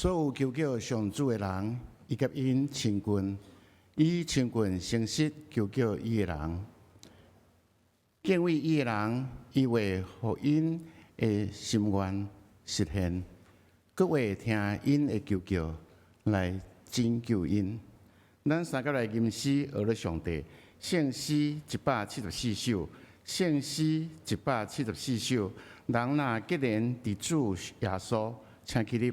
所有求救上主的人，以及因亲近，以亲近诚实求救伊的人，敬畏伊的人，伊会互因的心愿实现，佮会听因的求救来拯救因。咱三个来吟诗学了上帝，圣诗174首，圣诗174首，人若结连伫主耶稣，请起立。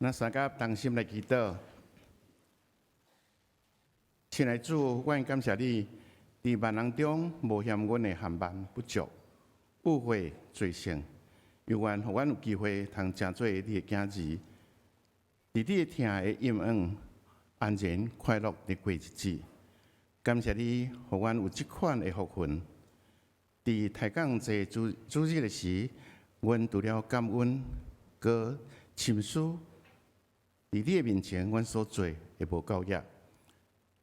咱三甲同心来祈祷，亲爱的主，阮感谢你，伫万人中无嫌阮的含慢不足、误会、罪性，又愿互阮有机会通成做你的囝儿，伫你的听的阴暗、安然、快乐的过日子。感谢你，互阮有这款的福分，伫抬杠坐主日的时，阮除了感恩、搁深思。伫你的面前，阮所做会无够业。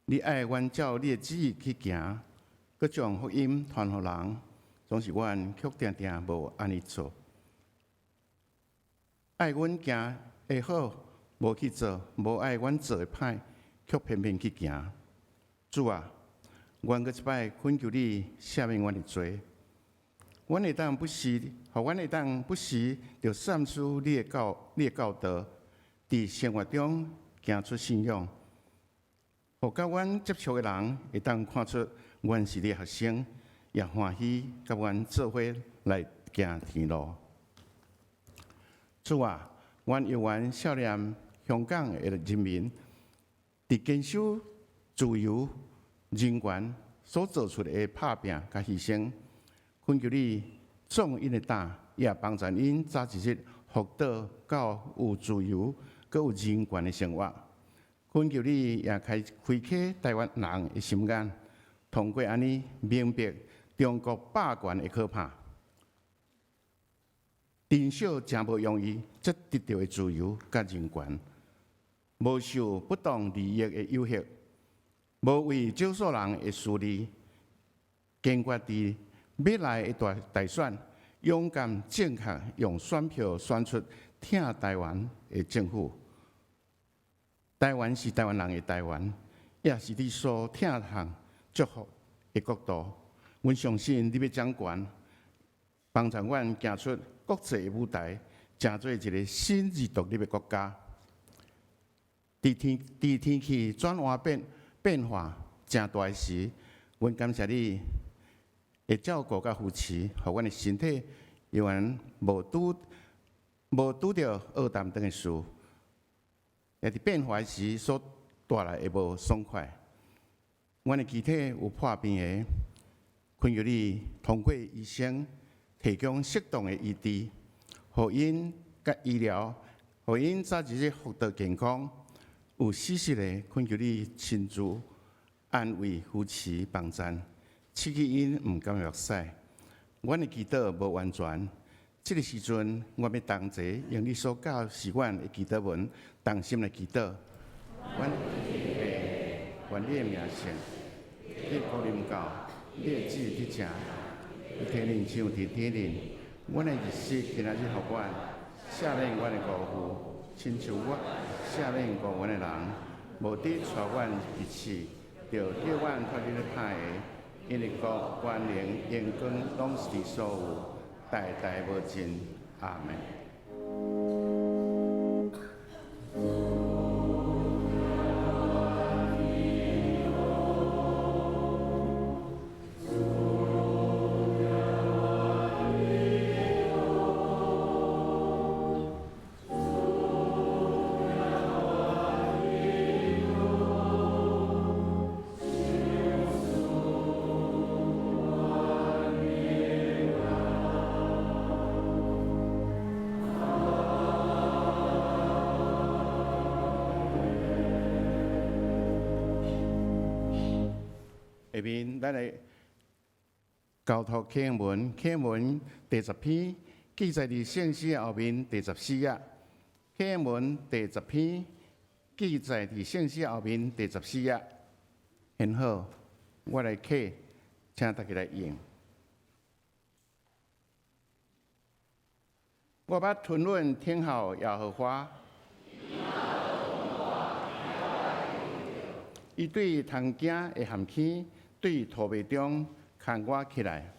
你爱阮照你的旨意去行，佮将福音传互人，总是阮却定定无安尼做。爱阮行会好，无去做；无爱阮做的歹，却偏偏去行。主啊，阮搁一摆恳求你赦免阮的罪。阮会当不时，阮会当不时着善思你的教导。伫生活中行出信仰，互甲阮接触的人会当看出阮是你学生，也欢喜甲阮做伙来行天路。主啊，阮犹原少年香港的人民，伫坚守自由、人权所做出的打拼甲牺牲，恳求你壮因的胆，也帮助因早一日获得到有自由。佮有人权的生活，恳求你也开启台湾人的心眼，通过安尼明白中国霸权的可怕。真少真无容易，则得到的自由佮人权，无受不当利益的诱惑，无为少数人的私利，坚决伫未来的大选，勇敢正确用选票选出挺台湾的政府。台湾是台湾人的台湾，也是你所疼痛祝福的国度。阮相信你要掌权，帮助阮行出国际舞台，成做一个新而独立的国家。伫天气转换变化正大时，阮感谢你会照顾甲扶持，互阮的身体有缘无拄着学淡长的事，也伫变坏时所带来的无爽快。阮的肢体有破病的，恳求你通过医生提供适当的医治，互因甲医疗，互因早日获得健康。有事实的恳求你亲自安慰、扶持、帮赞，刺激因毋甘弱势。阮的祈祷无完全，这个时阵，我要同齐用你所教示阮的祈祷文，同心来祈祷。阮愿你的名圣，你福临到，你的旨意伫正，天灵像伫天灵。阮的日时今仔日互阮赦免阮的辜负，亲像我赦免过阮的人，无伫带阮入去，就叫阮脱离了歹的。因为国、权能、荣光，拢是你所有，代代无尽。阿门。下面咱来交托启文，启文第10篇记载伫圣诗后面第14页。启文第10篇记载伫圣诗后面第14页。很好，我来启，请大家来用。我把吞论听候耶和华。伊对虫惊会含起。对土地中牵我起来，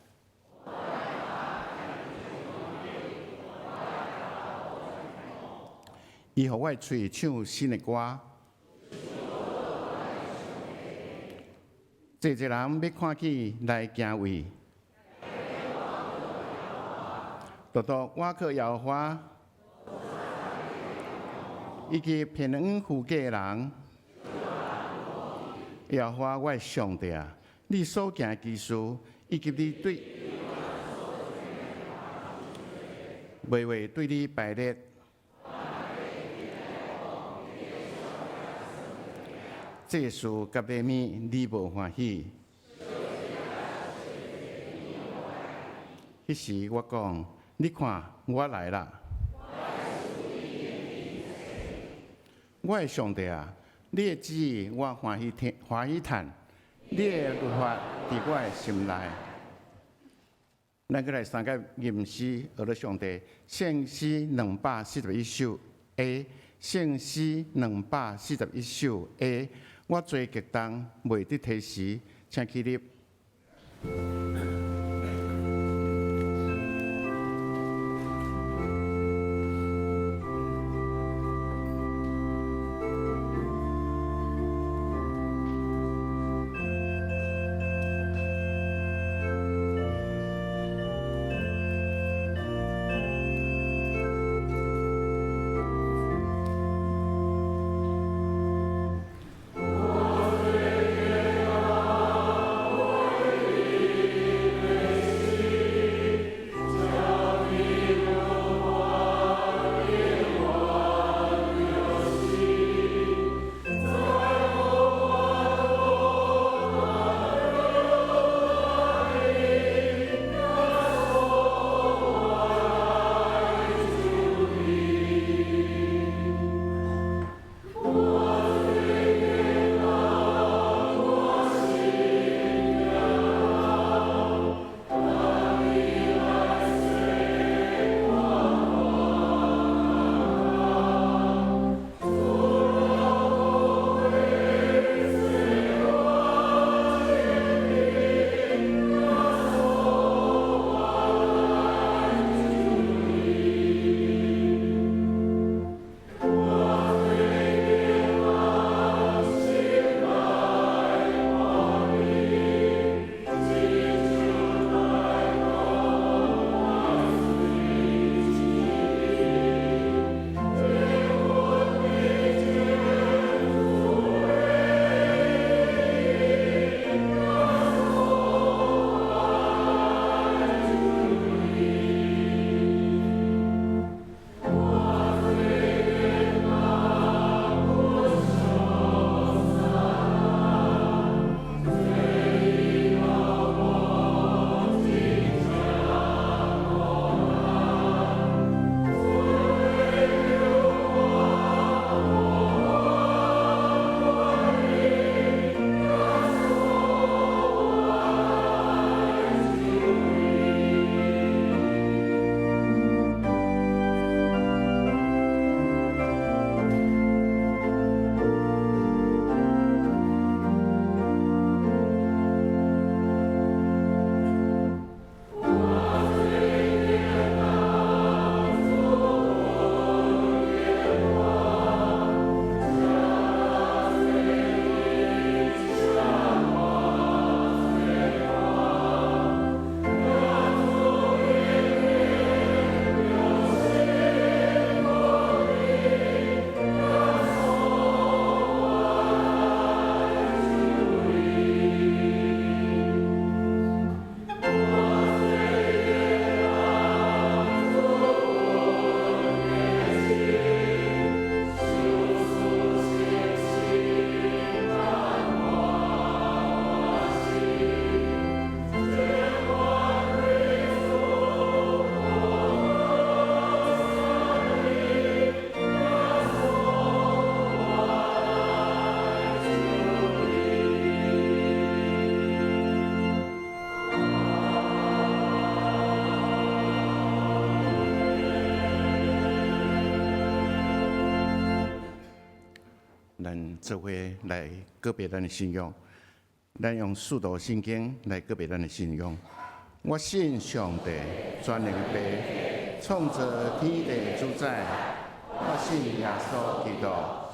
伊互我喙唱新的歌。济人要看起来敬畏，独独我靠耶和华，以及偏远附近的人，耶和华我的上帝啊！你所行之事，以及你对每位对你排列，这事甲礼物你无欢喜。迄时我讲，你看我来啦！我的上帝啊，你的旨意我欢喜听，欢喜谈。你的律法伫我的心内。咱再来三个吟诗，学了上帝圣诗241首 A， 圣诗241首 A。我做激动，袂得提示，请起立。咱做伙来告别咱的信仰，咱用四道圣经来告别咱的信仰。我信上帝，全能的父，创造天地主宰。我信耶稣基督，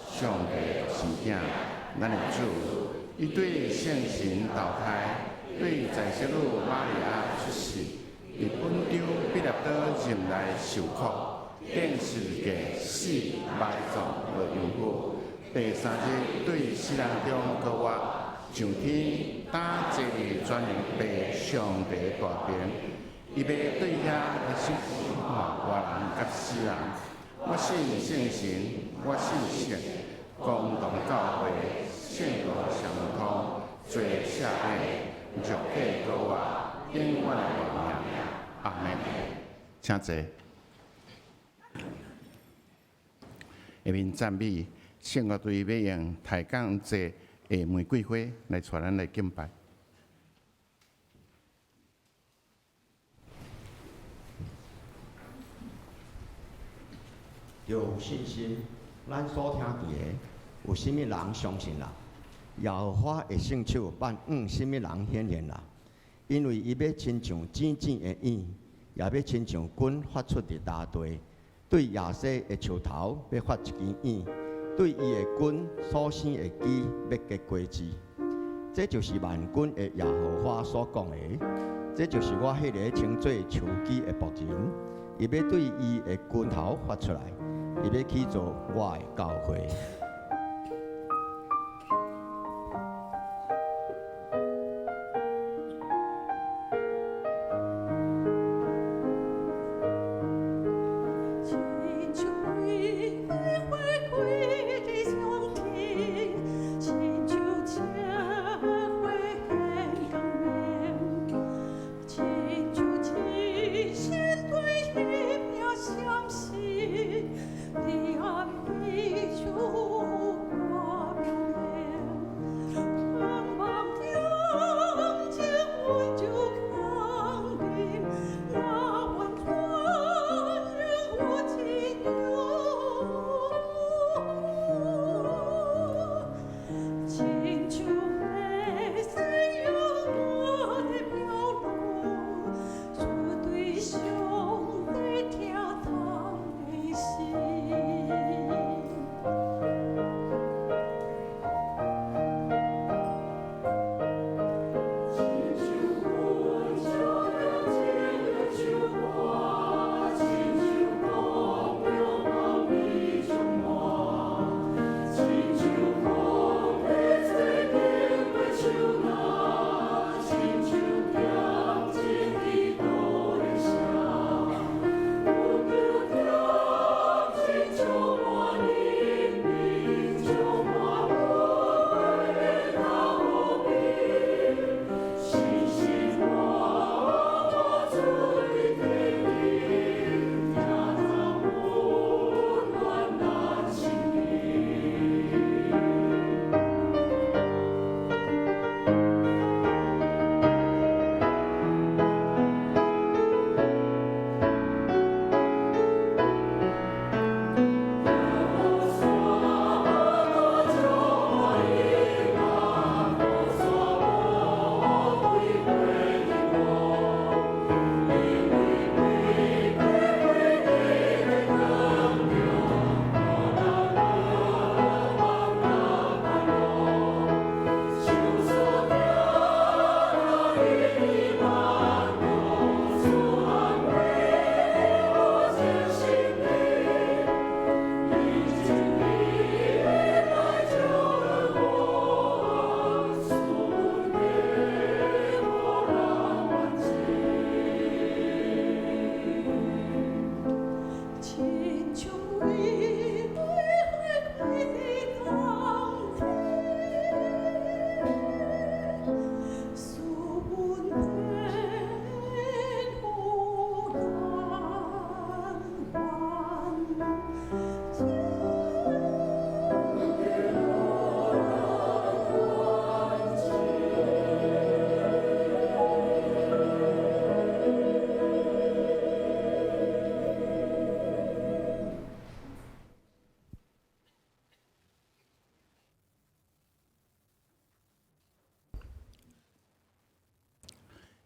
上帝的圣子，咱的主。伊对圣神投胎，对在世女玛利亚出世，伫本场彼拉多任内受苦，顶十架死埋葬落阳谷。第三日对死人中高活，上天打坐伫全能父上帝大边，伊要对遐的生活活人甲死人。我信圣神，我信圣，公同教会，圣道相通，罪赦免，肉体高活，永远的活命。阿门。请坐。下面赞美圣乐队要用抬杠节的玫瑰花来带咱来敬拜。有信心，咱所听见的，有甚物人相信啦？耶和华的圣手万甚物人显现啦？因为伊要亲像真正的影，也要亲像棍发出伫大地，对亚西的树头要发一支影，对伊的棍所生的枝要结果子。这就是万军的耶和华所讲的，这就是我迄个称作树枝的仆人，伊要对伊的棍头发出来。伊要去做我的教会。相信，你安慰就。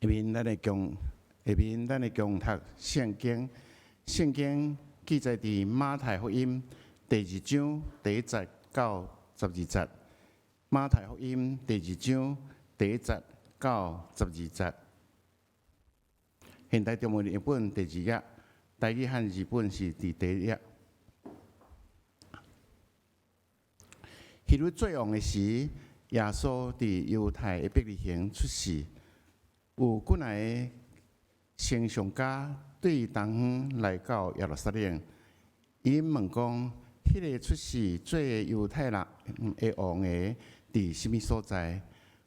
下面咱会共读圣经。圣经记载伫马太福音第2章第1节到12节。马太福音第2章第1节到12节。现代中文译本第2页，台语和日本是伫第1页。希律最旺的时，耶稣伫犹太的伯利恒出世。有几来先上家对东方来到耶路撒冷，因问讲：迄个出世做犹太人的王的伫什么所在？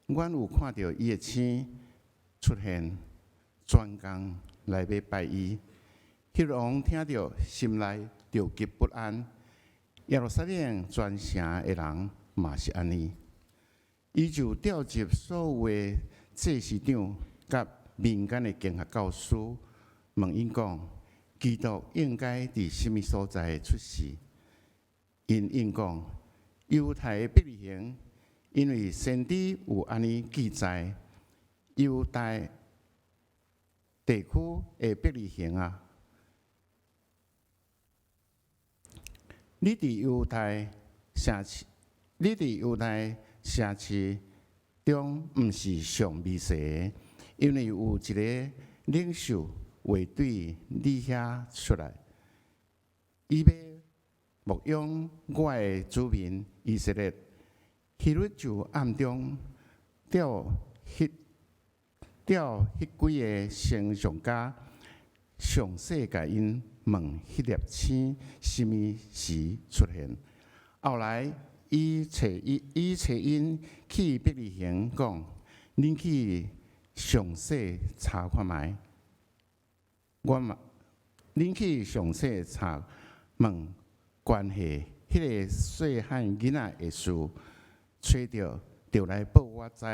阮有看到伊的星出现，专工来要拜伊。希律王听到，心内着急不安。耶路撒冷全城的人嘛是安尼，伊就调集所有的祭司长甲民间的经学教师，问因讲：基督应该伫什么所在出世？因应讲：犹太的伯利恒，因为先知有安尼记载，犹太地区的伯利恒啊，你伫犹太城市中，毋是上美色的。因为有一个领袖会对你遐出来，伊要牧养我的子民以色列。希律就暗中调迄几个先上家，详细甲因问迄粒星什么时出现。后来伊找因去伯利恒讲：恁去详细查看觅，恁去详细查问关系迄个细汉囡仔的事，找到就来报我知，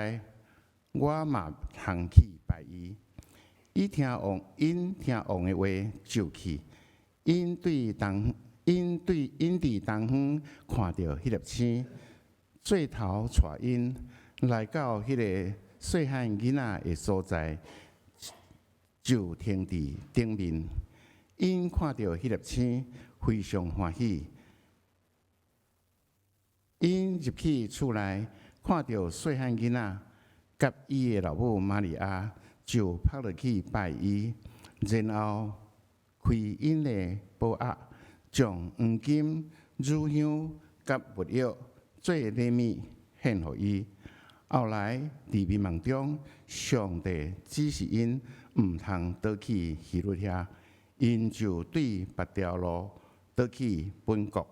我嘛通去拜伊。因听王的话就去，因伫东方看到迄粒星，最头带因来到迄个细汉囡仔的所在，就停伫顶面。因看到迄粒星，非常欢喜。因入去厝内，看到细汉囡仔甲伊的老母玛利亚，就趴落去拜伊，然后开因的宝盒，将黄金、乳香甲物药做礼物献予伊。后来伫迷茫中，上帝指示因毋通倒去希律遐，因就对别条路倒去本国。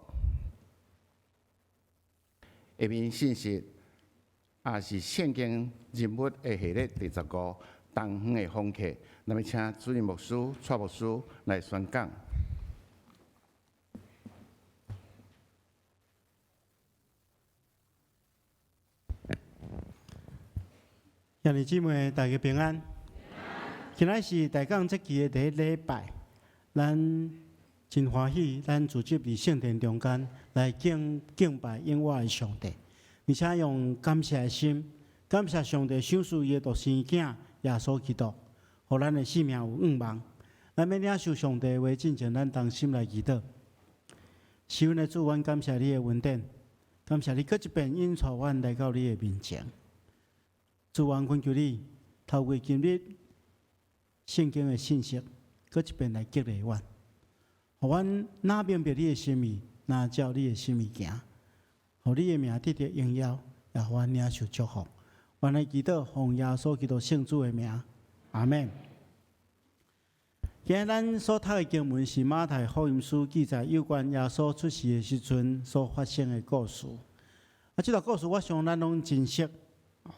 下面信息也是圣经人物的系列第15，东方的访客。那么，请主任牧师、蔡牧师来宣讲。兄弟姊妹，大家平安。今仔是大港节期的第1礼拜，咱真欢喜，咱聚集伫圣殿中间来敬拜永活的上帝，而且用感谢的心，感谢上帝赏赐伊的独生囝耶稣基督，互咱的性命有盼望。咱要领受上帝的话，进前咱同心来祈祷。是阮的主，阮感谢你的恩典，感谢你搁一遍引带阮来到你的面前。主，阮恳求你，透过今日圣经的信息，搁一遍来激励阮，互阮哪明白你的心意，哪照你的心意行，互你的名得到荣耀，也互阮领受祝福。阮来祈祷，奉耶稣基督圣主的名，阿门。今日咱所读的经文是马太福音书记载有关耶稣出世的时阵所发生的故事。这段故事我想咱拢真熟。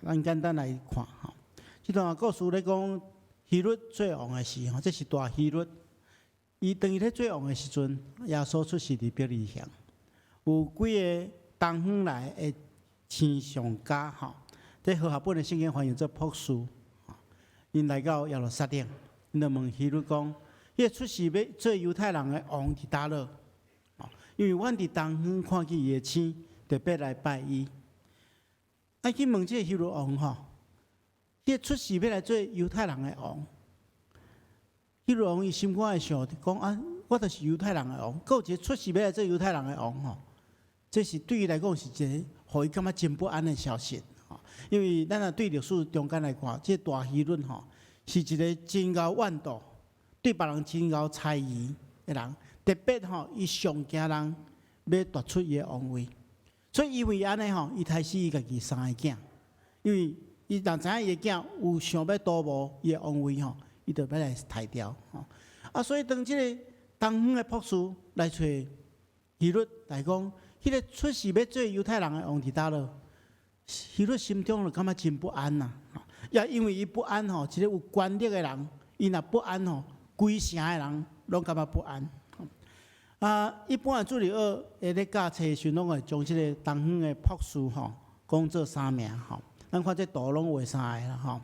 咱简单来看吼，这段故事咧讲希律最旺的时吼，这是大希律。伊当伊咧最旺的时阵，耶稣出世伫伯利恒，有几个东方来的星上家吼，在和合本的圣经翻译做博士，因来到耶路撒冷，因就问希律讲：，迄个出世要做犹太人的王伫倒落？因为阮伫东方看见伊的星，特别来拜伊。去问这个希律王吼，迄出世要来做犹太人的王。迄个王伊心肝会想讲啊，我就是犹太人的王，还有一个出世要来做犹太人的王吼，这是对伊来讲是一个，互伊感觉真不安的消息吼。因为咱若对历史中间来看，这大希律吼是一个真高万度，对别人真高猜疑的人，特别吼伊上惊人要夺出伊的王位，所以因为安尼吼，伊杀死伊家己三个囝，因为伊若知影伊的囝有想要夺无伊的王位吼。伊就要来杀掉吼，所以当即个东方的博士来找希律来讲，迄个出世要做犹太人的王伫倒落，希律心中就感觉真不安呐。也因为伊不安吼，一个有权力的人，伊若不安吼，规城的人拢感觉不安。一般的主流学会咧教册时，拢会将即个东方的博士吼讲做三名吼，咱看这图拢画三个啦吼。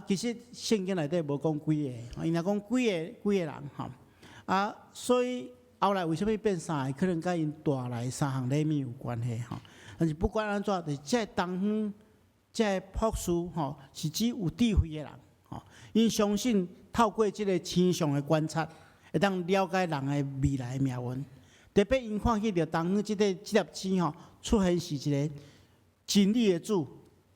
其实圣经内底无讲几个，因若讲几个人吼，所以后来为什么变三个？可能甲因带来三项礼物有关系吼。但是不管安怎，就是这东方这博士吼，是指有智慧的人吼，因相信透过这个星象的观察，会当了解人的未来的命运。特别因看去着东方这粒星吼，出现是一个真理的主、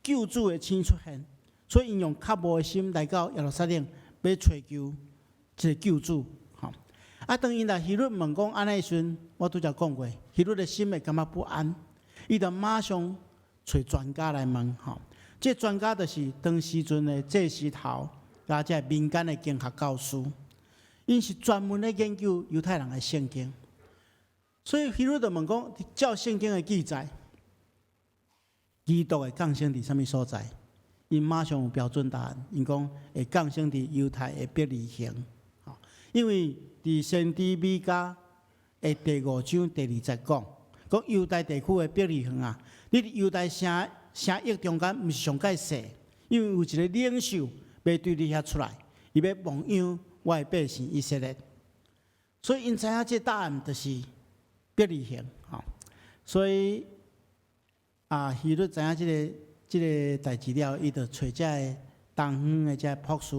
救主的星出现。所以，因用较无的心来到耶路撒冷，要追求一个救主。吼，当因来希律问讲安尼时，我拄则讲过，希律的心会感觉不安，伊就马上找专家来问。吼，这专家就是当时阵的祭司头，加这民间的经学教师，因是专门咧研究犹太人的圣经。所以希律就问讲，照圣经的记载，基督的降生伫什么所在？因马上有标准答案，因讲会降生伫犹太的伯利恒，因为伫先知米迦的第5章第20节讲犹太地区的伯利恒啊，你伫犹太城邑中间毋是上界细，因为有一个领袖要对你遐出来，伊要牧养我的百姓以色列，所以因知影这答案就是伯利恒，所以希律知影这个代志了，伊就找这个东方的这博士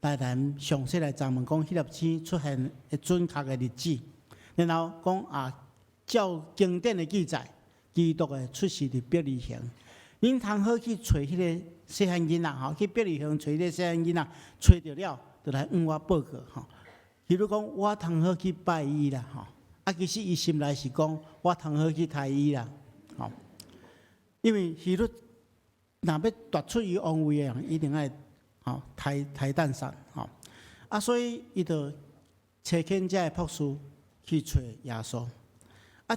来咱详细来询问讲，迄粒星出现的准确的日子，然后讲照经典的记载，基督的出世伫伯利恒，恁通好去找迄个细汉囡仔去伯利恒找迄个细汉囡仔，找着了就来向我报告比如讲我通好去拜伊啦其实伊心内是讲我通好去杀伊啦因为希律若要夺出伊王位的人，一定爱杀诞杀所以伊就找遣这博士去找耶稣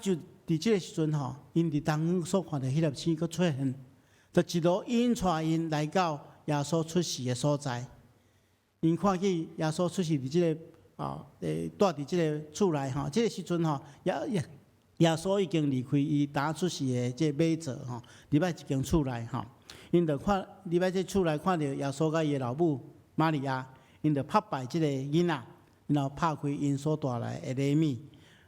就伫这个时阵因伫东方所看到迄粒星佫出现，就一路引带因来到耶稣出世的所在。因看见耶稣出世伫这个住伫这个厝内这个时阵耶稣已经离开伊当出世的这马座入来一间厝内因就看入来这厝内看到耶稣甲伊的老母玛利亚，因就拍拜这个囡仔，然后拍开因所带来的礼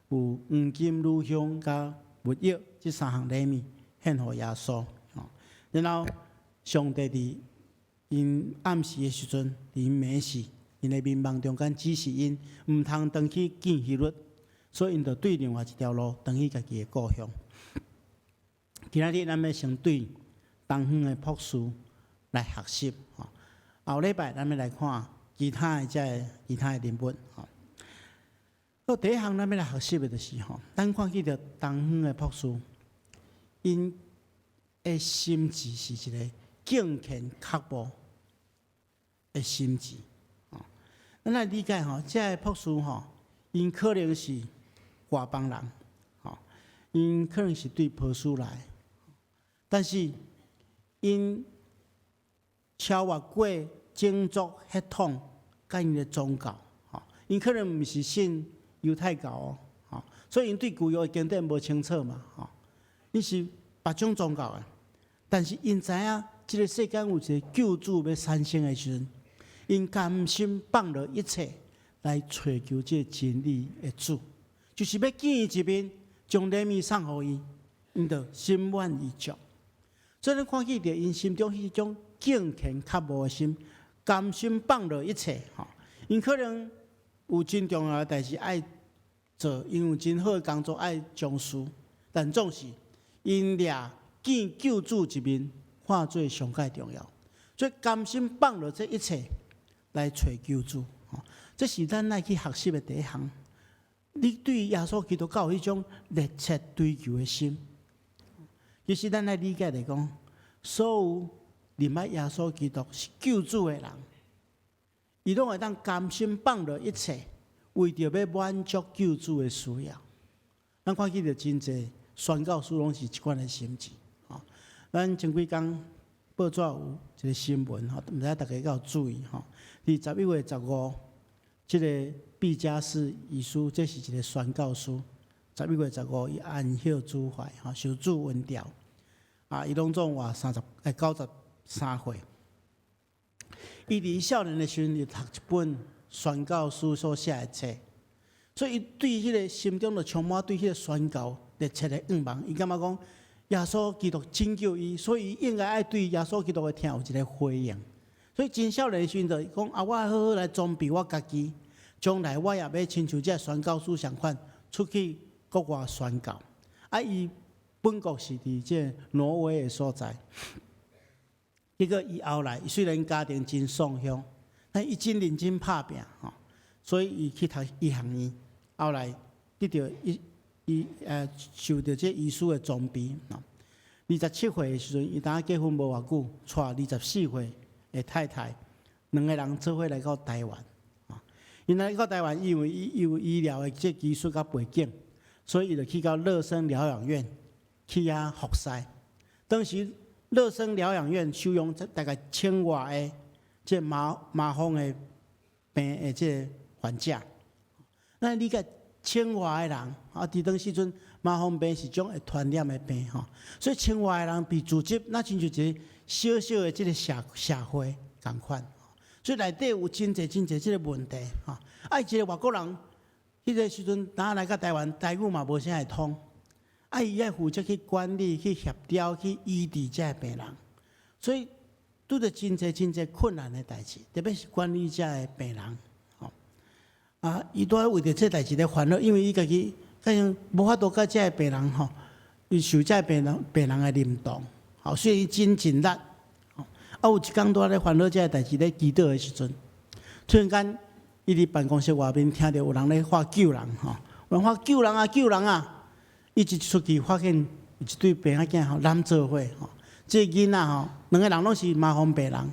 物，有黄金、乳香甲物药这3项礼物献给耶稣然后上帝伫因暗时的时阵，伫因眠时，因的面梦中间指示因毋通回去见希律。所以，因就对另外一条路，回去家己的故乡。今仔日咱要先对东方的博士来学习后礼拜咱要来看其他的人物第一项咱要来学习的就是咱看见着东方的博士，因的心志是一个敬虔刻薄的心志咱来理解这个博士因可能是外邦人，因可能是对波斯来，但是因超越过种族血统甲因的宗教，因可能毋是信犹太教所以因对旧约的经典无清楚嘛，因是别种宗教的，但是因知影这个世间有一个救主要产生的时阵，因甘心放下一切来追求这真理的主。就是要见伊一面，将礼物送予伊，因就心满意足。所以咱看见着因心中迄种敬虔较无的心，甘心放落一切吼。因可能有真重要的代志爱做，因有真好的工作爱从事，但总是因掠见救主一面，看做上界重要。所以甘心放落这一切来找救主，这是咱爱去学习的第一项。你对耶稣基督教有迄种热切追求的心，其实咱爱理解来讲，所有认识耶稣基督是救主的人，伊拢会当甘心放落一切，为着要满足救主的需要。咱看见着真济宣教书拢是即款的心志。咱前几天报纸有一个新闻，毋知大家有注意吼？伫11月15，即个毕加斯遗书，这是一个宣教书。11月15，伊安息主怀，受主温调。伊拢总话93岁。伊伫少年的时阵，伊读一本宣教书所写的册，所以伊对迄个心中就充满对迄个宣教热切的愿望。伊感觉讲，耶稣基督拯救伊，所以伊应该爱对耶稣基督的听有一个回应。所以真少年的时阵，就讲我好好来装备我家己，将来我也要亲像这宣教书相款，出去国外宣教。伊本国是伫这挪威的所在。结果伊后来，虽然家庭真丧凶，但伊真认真拍拼吼，所以伊去读医学院，后来得到受到这医师的装备。27岁的时阵，伊当结婚无偌久，娶24岁的太太，两个人做伙来到台湾。因来到台湾，因为伊有医疗的这技术甲背景，所以伊就去到乐生疗养院去遐服侍。当时乐生疗养院收容大概1000外个这麻风的病的这患者。咱理解1000外个人伫当时阵麻风病是种会传染的病所以1000外个人被组织，那亲像一个小小的这个社会同款。所以内底有真侪这个问题一个外国人，迄个时阵当来到台湾，台语嘛无啥会通。伊要负责去管理、去协调、去医治这病人，所以拄着真侪困难的代志，特别是管理这的病人。伊都要为着这代志咧烦恼，因为伊家己好像无法度甲这的病人伊受这病人的认同，所以伊真力。有一天拄咧烦恼这代志咧祈祷的时阵，突然间伊伫办公室外面听到有人咧喊救人有人喊救人啊救人啊！伊一出去发现一对病仔囝揽做伙这囡仔两个人拢是麻风病人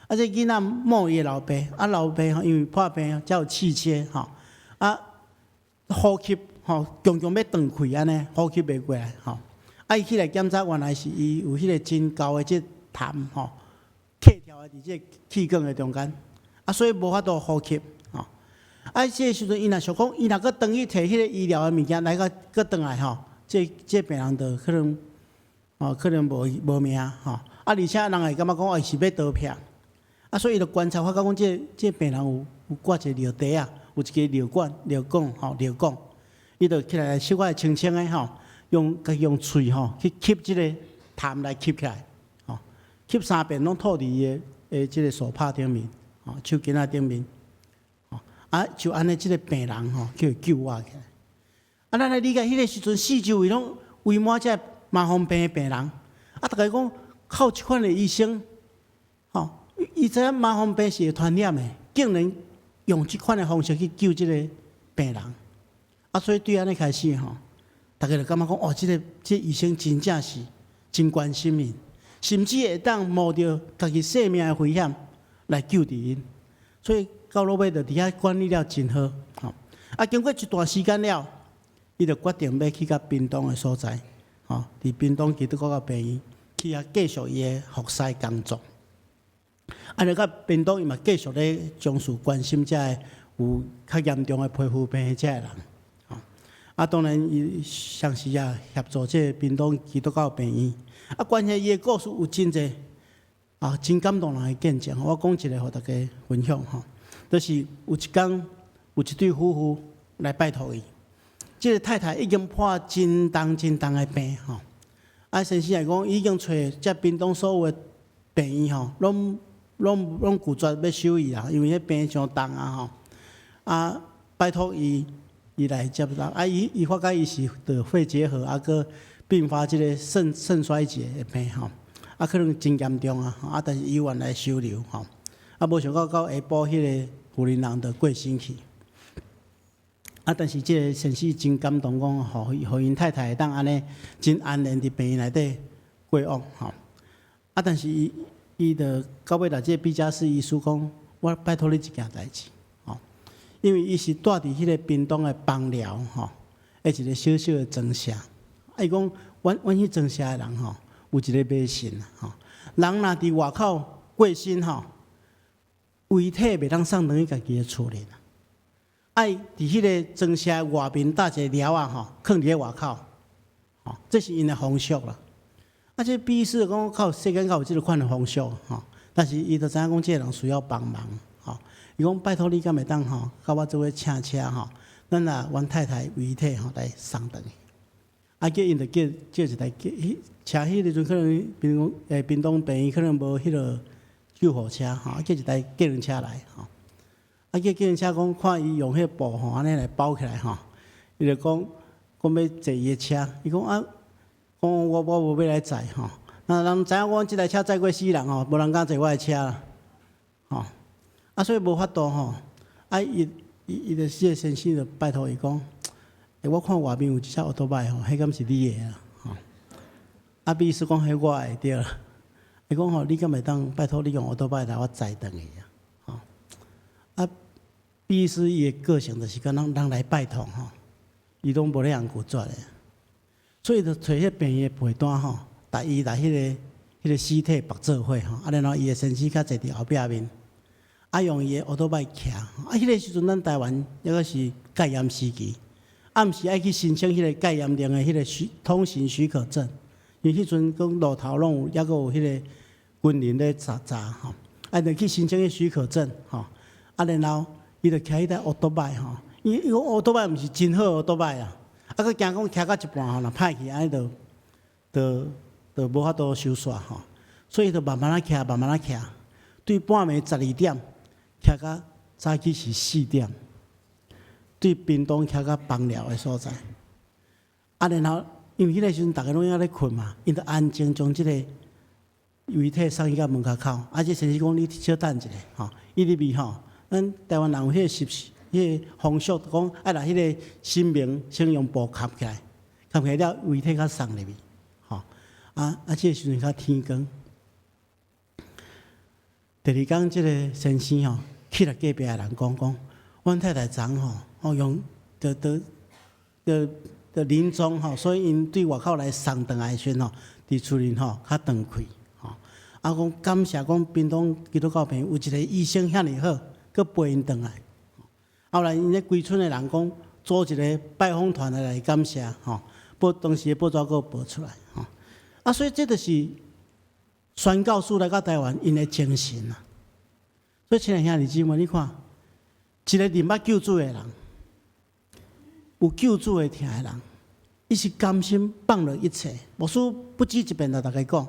这囡仔摸伊的老爸，老爸因为破病才有气切呼吸强要断气安尼，呼吸袂过来伊起来检查，原来是伊有迄个真高的这痰卡条伫这气管的中间所以无法度呼吸这时阵，伊若想讲，伊若搁转去摕迄个医疗的物件来搁转来这病人就可能无命而且人会感觉讲伊是要倒片所以伊就观察发觉讲这病人有挂一个尿袋有一个尿管、尿管，伊就起来小可清清的用喙去吸这个痰来吸起来吸3遍拢吐伫伊的这个手帕顶面手巾仔顶面。就安尼，这个病人叫伊救活起来。咱来理解，迄个时阵四周围拢围满这麻风病的病人。大家讲靠这款的医生，伊知影麻风病是会传染的，竟然用这款的方式去救这个病人。所以对安尼开始大家就感觉讲这医生真正是真关心伊，甚至会当冒着家己性命的危险来救治因。所以到落尾就伫遐管理了真好经过一段时间了，伊就决定要去到屏东的所在伫屏东基督教病院去遐继续伊的服侍工作。就到屏东伊嘛继续咧从事关心这有较严重的皮肤病的这人当然伊详细协助这屏东基督教病院关系伊的故事有真济真感动人的见证。我讲一个互大家分享就是有一天有一对夫妇来拜托伊，这个太太已经破真重的病先生来讲，已经找这屏东所有的病院吼，拢拒绝要收伊啦，因为迄病伤重啊吼。啊，拜托伊来接受。啊，伊发觉伊是得肺结核，啊，佮并发即个肾衰竭的病吼。啊，可能真严重啊！啊，但是医院来收留吼。啊，无想到下晡迄个妇人人就过身去。啊，但是即个先生真感动，讲互因太太会当安尼真安然伫病院内底过往吼。啊，但是伊就到尾来，即个毕加士医师讲，我拜托你一件代志吼，因为伊是住伫迄个屏东的枋寮吼，一个小小的庄社。啊，伊讲，阮迄庄社的人吼，有一个迷信啊吼，人若伫外口过身吼，遗体袂当送回去家己的厝里。爱伫迄个庄社外面搭一个寮啊吼，放伫咧外口，吼，这是因的风俗啦。啊，这必是讲靠世间靠有即个款的风俗吼，但是伊就知影讲这个人需要帮忙吼，伊讲拜托你敢会当吼，甲我做伙请车吼，咱若阮太太遗体吼来送回去。啊，叫因就叫一台车，迄个阵可能屏东病院可能无迄个救护车吼，叫一台计程车来吼。啊，叫计程车讲看伊用迄布吼，安尼来包起来吼，伊就讲要坐伊的车，伊讲啊，讲我无要来载吼，那人知影我即台车载过死人吼，无人敢坐我的车啦，吼，啊，所以无法度吼，啊，伊就即个先生就拜托伊讲，我看外面有一只奥多麦吼，迄敢是你的啦，吼，啊，意思讲迄我会着啦，伊讲吼，你敢会当拜托你用奥多麦来我载转去啊，吼，啊。意思伊的个性就是讲人来拜托吼，伊拢无咧人拒绝的，所以就找迄病院的陪单吼，带伊来迄个尸体绑做伙吼，啊，然后伊的身躯较坐伫后壁面，啊，用伊的奥多麦徛，啊，迄个时阵咱台湾抑个是戒严时期，暗时爱去申请迄个戒严令的迄个通行许可证，因为迄阵讲路头拢有，抑个有迄个军人咧查吼，啊，就去申请迄许可证吼，啊，然后。伊就骑迄台奥多麦吼，伊讲奥多麦毋是真好奥多麦啊，啊，佮惊讲骑到一半吼，若歹去，安尼就无法度收煞吼，所以就慢慢啊骑，慢慢啊骑，对半暝12点，骑到早起是4点，对屏东骑到枋寮的所在，啊，然后因为迄个时阵大家拢在咧困嘛，因就安静将即个遗体送去到门口口，啊，这先生讲你小等一下吼，伊入面吼。咱台湾人有迄个习俗，迄个风俗，讲爱来迄个神明先用布盖起来，盖起来了遗体较送入去，吼这个时阵较天光。第二天，即个先生吼去来隔壁的人讲，阮太太昨吼用临终吼，所以因对外口来送转来的时阵吼，伫厝里吼较长开吼。啊，讲感谢讲屏东基督教病院有一个医生遐尼好。佮陪因转来，后来因咧规村的人讲组一个拜访团来感谢吼，当时的报纸佫报出来吼，啊，所以这就是宣教士来到台湾因的精神啊。所以亲爱兄弟姊妹，你看，一个认捌救主的人，有救主的听的人，伊是甘心放了一切。牧师不止一遍来大家讲，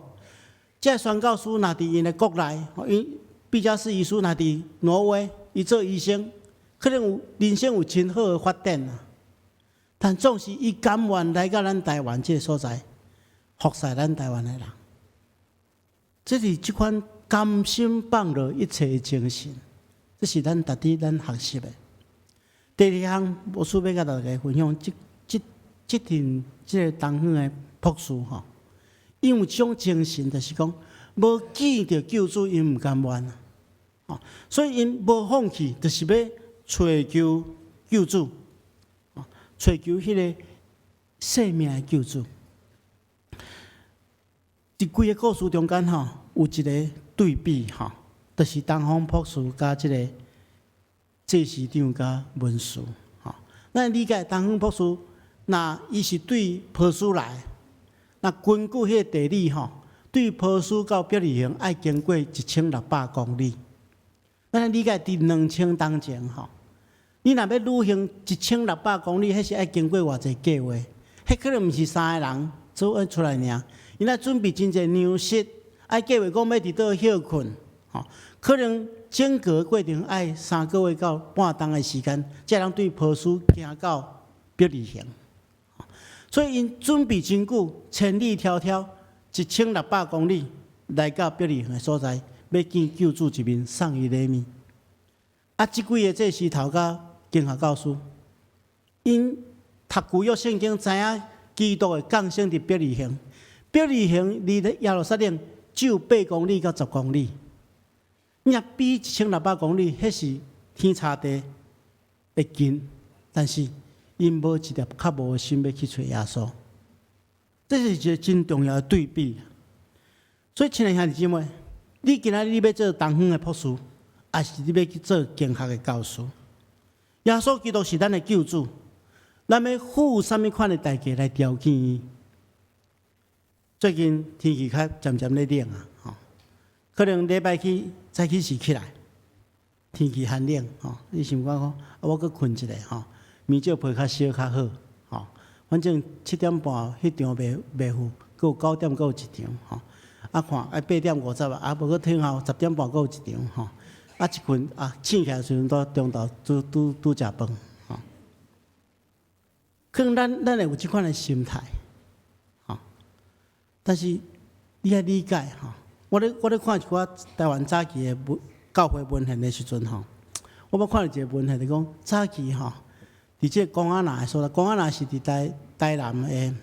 这宣教士若伫因的国内，因毕加士医师若伫挪威，伊做医生，可能有人生有真好的发展啊。但总是伊甘愿来到咱台湾这个所在，服侍咱台湾的人。这是这款甘心放了一切的精神，这是咱值得咱学习的。第二项，牧师要甲大家分享，这阵这个东方的博士吼，因有这种精神，就是讲无见到救主，因唔甘愿啊。所以因无放弃，就是要追求救主，追求迄个生命的救主。伫规个故事中间吼，有一个对比吼，就是东方博士甲即个祭司长甲文士吼。咱理解东方博士，那伊是对波斯来，那根据迄个地理吼，对波斯到伯利恒爱经过1600公里。咱理解伫2000当前吼，你若要旅行1600公里，迄是爱经过偌济计划，迄可能毋是3个人做出来尔，伊来准备真济粮食，爱计划讲要伫倒休困，吼，可能整个过程爱3个月到半冬的时间，才能对波斯行到伯利恒。所以因准备真久，千里迢迢1600公里来到伯利恒的所在，要见救主一面，送伊礼物。啊，即几个祭司头甲经学教师，因读旧约圣经，知影基督的降生伫伯利恒。伯利恒离耶路撒冷只有8公里到10公里，也比1600公里，迄是天差地会近。但是因无一粒较无心要去找耶稣，这是一个真重要的对比。所以，亲爱兄弟姊妹，你今仔日要做东方的博士，还是你要去做经学的教师？耶稣基督是咱的救主，咱要付什么款的代价来条件伊？最近天气较渐渐咧冷啊，吼，可能礼拜起早起时起来，天气寒冷，吼，你想讲讲，我搁困一下，吼，眠少配较少较好，吼，反正7点半迄场袂赴，搁有9点搁有一场，吼，啊看8点50啊，无搁听后10点半搁有一场，吼，啊一困啊醒起来时阵到中昼拄食饭，吼，可能咱会有即款的心态。但是你要理解吼，我咧看一寡台湾早期的教会文献的时阵吼，我捌看到一个文献，就讲早期吼，伫即个公安那的所在，公安那是伫台南的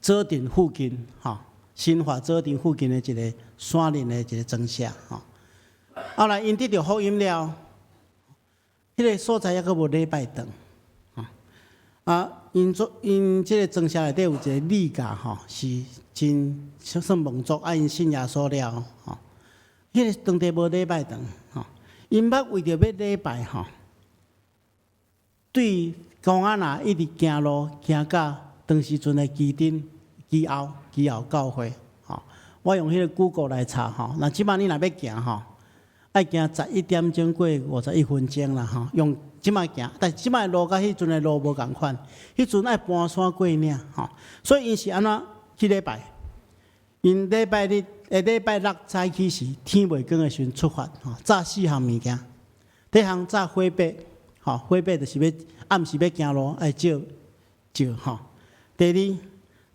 左镇附近吼，新华左镇附近的一个山林的一个庄舍吼。后来因得到福音了，迄个所在还阁无礼拜堂。啊，因即个庄舍内底有一个李家吼，是真算蒙族，啊因信耶稣了吼。迄个当地无礼拜堂吼，因捌为着要礼拜吼，对公安那一直行路行到当时阵的基后教会吼。我用迄个 Google 来查吼，那即摆你若要行吼，爱行11点钟过51分钟啦吼，用。即摆行，但是即摆路甲迄阵的路无共款，迄阵爱搬山过岭吼，所以因是安怎去礼拜？因礼拜日礼拜六早起时天未光的时阵出发吼，炸4项物件。第一项炸火把，吼火把就是要暗时要行路爱照吼。第二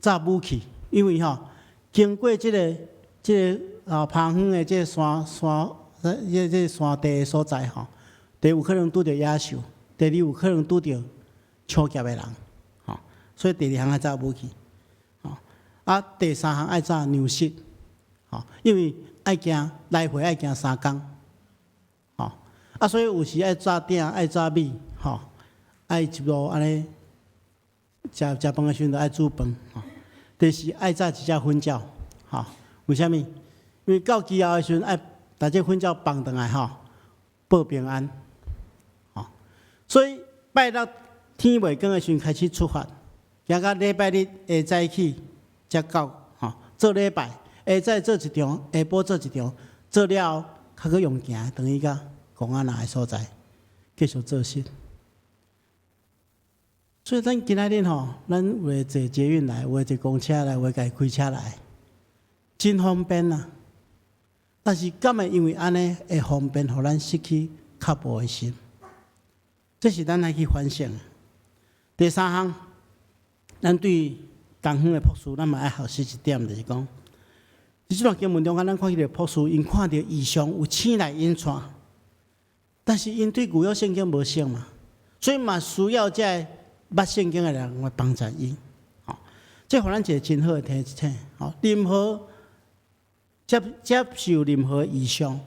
炸武器，因为吼经过即个旁远的即个山地的所在吼。第一有可能拄着野兽，第二有可能拄着抢劫的人，吼，所以第二项爱炸武器，吼，啊，第三项爱炸粮食，吼，因为爱行来回爱行3工，吼，啊，所以有时爱炸鼎，爱炸米，吼，爱一路安尼食饭的时阵爱煮饭，吼，第四爱炸一只粉鸟，吼，为虾米？因为到期后的时阵爱把这粉鸟放倒来，吼，报平安。所以拜六天未光的时阵开始出发，行到礼拜日下早起才到吼，做礼拜，下早做一场，下晡做一场，做了后较搁用行，等于到公安那的所在继续做事。所以咱今仔日吼，咱有坐捷运来，有坐公车来，有家开车来，真方便啊！但是敢会因为安尼会方便，互咱失去较无的心？这是咱来去反省。第三项，咱对东方的博士，咱嘛爱学习一点，就是讲，伫这段经文中，咱看迄个博士，因看到异象有星来引传，但是因对旧约圣经无信嘛，所以嘛需要这捌圣经的人来帮助伊。吼，这互咱一个真好的提醒。吼，任何接受任何异象。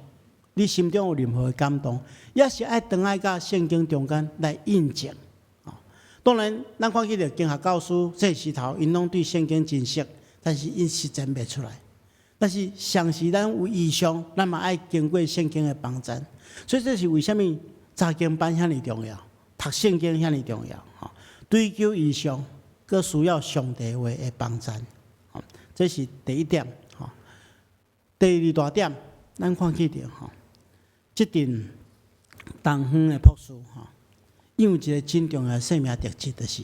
你心中有任何的感动，也是爱等爱到圣经中间来印证。当然，咱看起着经学教师这时头，因拢对圣经真熟，但是因实践袂出来。但是上时咱有异象，咱嘛爱经过圣经的帮助。所以这是为什么查经班遐尼重要，读圣经遐尼重要。追求异象，佮需要上帝话的帮助。这是第一点。第二大点，咱看起着即阵东方的博士因有一个真重要的生命特质，就是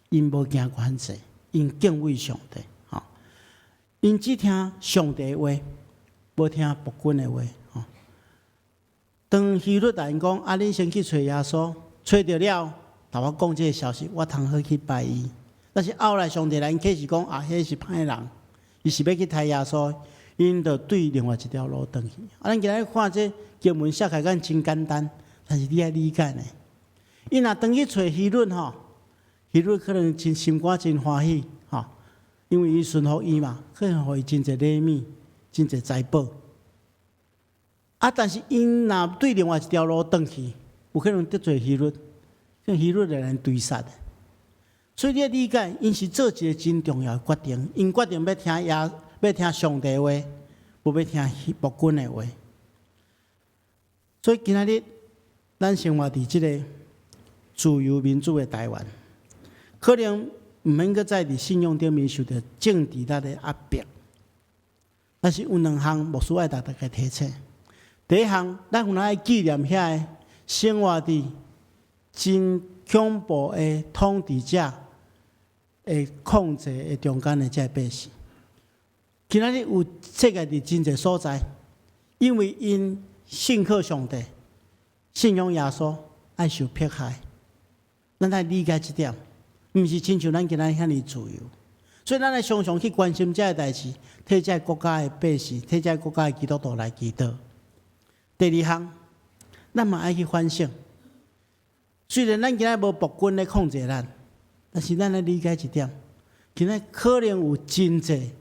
因无惊管制，因敬畏上帝。因只听上帝的话，无听仆君的话。当希律大人讲，恁先去找耶稣，找到了，同我讲这个消息，我通好去拜伊。但是后来上帝来启示讲，迄是歹人，伊是要去杀耶稣，因就对另外一条路转去。咱今日看这经文写起敢真简单，但是你要理解呢。伊若转去找希律希律可能真心肝真欢喜因为伊顺服伊嘛，可能互伊真侪礼物，真侪财宝。但是因若对另外一条路转去，有可能得罪希律，跟希律的人对杀的。所以你要理解，因是做一个真重要的决定，因决定要听上帝的话，无要听仆君的话。所以今仔日咱生活伫即个自由民主的台湾，可能毋免阁再伫信用顶面受到政治的压迫。但是有两项牧师爱大家提醒。第一项，咱有爱纪念遐个生活伫真恐怖的统治者的控制的中间的这百姓。今仔日有世界伫真侪所在，因为因信靠上帝、信仰耶稣，爱受迫害。咱爱理解这点，毋是亲像咱今仔日遐尼自由。所以咱爱常常去关心这个代志，替这个国家的百姓，替这个国家的基督徒来祈祷。第二项，咱嘛爱去反省。虽然咱今仔无仆君咧控制咱，但是咱要理解一点，今仔可能有真济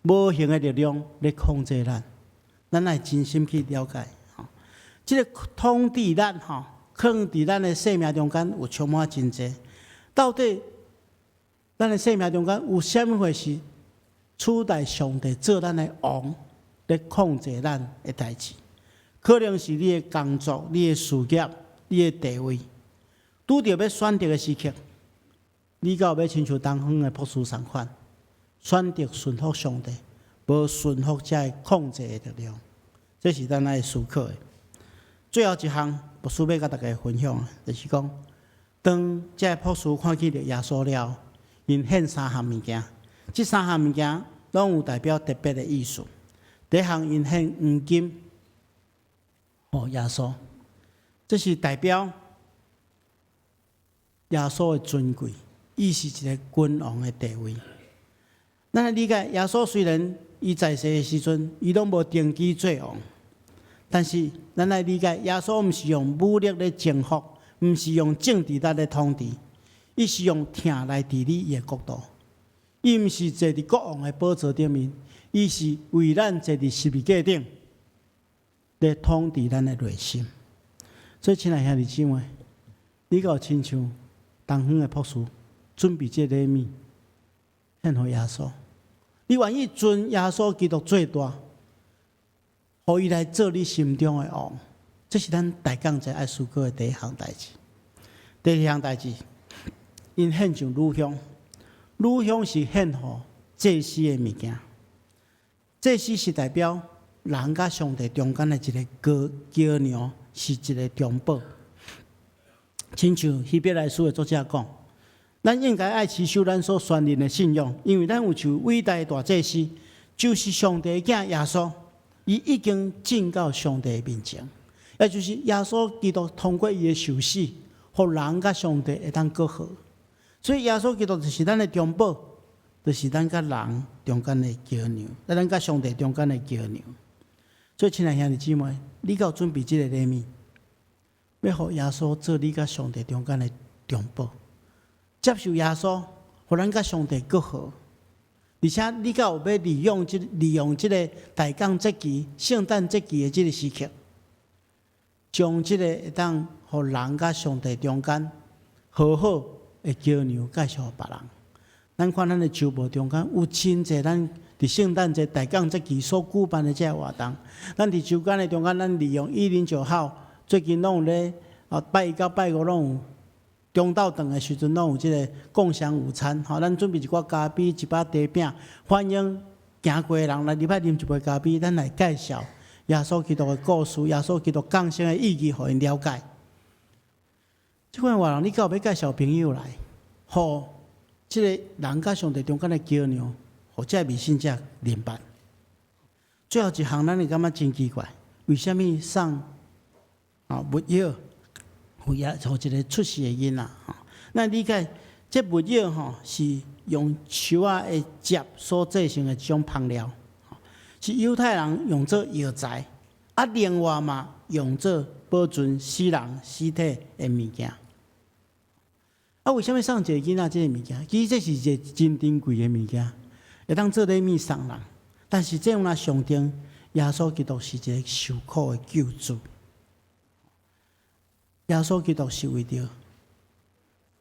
无形的力量咧控制咱，咱爱真心去了解。这个统治咱可能伫咱的生命中间有充满真济。到底咱的生命中间有啥物回事取代上帝做咱的王咧控制咱的代志？可能是你的工作、你的事业、你的地位，拄着要选择的时刻，你敢有要亲像东方的博士同款，选择顺服上帝，无顺服这个控制的力量，这是咱爱思考的。最后一项，牧师要甲大家分享，就是讲，当这个博士看见着耶稣了，因献三项物件，这三项物件拢有代表特别的意思。第一项，因献黄金。耶稣，这是代表耶稣的尊贵，伊是一个君王的地位。咱来理解，耶稣虽然伊在世的时阵，伊拢无登基做王，但是咱来理解，耶稣毋是用武力来征服，毋是用政治来统治，伊是用听来治理伊的国度。伊毋是坐伫国王的宝座顶面，伊是为咱坐伫十字架顶。来统治咱的内心，所以亲爱兄弟姊妹，你有亲像东方的博士准备这礼物献给耶稣，你愿意尊耶稣基督最大，互伊来做你心中的王，这是咱大讲者爱思考的第一项代志。第二项代志，因献上乳香，乳香是献给祭司的物件，祭司是代表人甲上帝中间的一个桥梁，是一个中保。亲像希伯来书的作者讲，咱应该爱持守咱所宣认的信仰，因为咱有一位伟大的大祭司，就是上帝的囝耶稣，伊已经进到上帝的面前，也就是耶稣基督通过伊的受死，互人甲上帝会当和好。所以耶稣基督就是咱的中保，就是咱甲人中间的桥梁，咱甲上帝中间的桥梁。所以，亲爱兄弟姊妹，你有准备这个礼物，要互耶稣做你甲上帝中间的中保，接受耶稣，互咱甲上帝和好。而且，你有要利用这个大港节期、圣诞节期的这个时刻，将这个会当互人甲上帝中间和好的桥梁介绍别人。咱看咱的周报中间有真济咱。伫圣诞节、大港节期所举办的这个活动，咱伫周间的中间，咱利用109号，最近拢有咧拜一到拜五拢有中昼顿的时阵，拢有这个共享午餐。咱准备一寡咖啡、一把茶饼，欢迎行过的人来入来啉一杯咖啡，咱来介绍耶稣基督的故事、耶稣基督降生的意义，互因了解。这款活动，你敢有要介绍朋友来，互这个人甲上帝中间的桥梁？互这未信者明白。最后一项，咱会感觉真奇怪，为什么送木药，互一个出世的囡仔？咱理解，这木药是用树仔的汁所制成的一种香料，是犹太人用作药材，另外嘛用作保存死人尸体的物件。为什么送一个囡仔这个物件？其实这是一个真珍贵的物件，会当做礼物送人。但是这样来象征耶稣基督是一个受苦的救主。耶稣基督是为着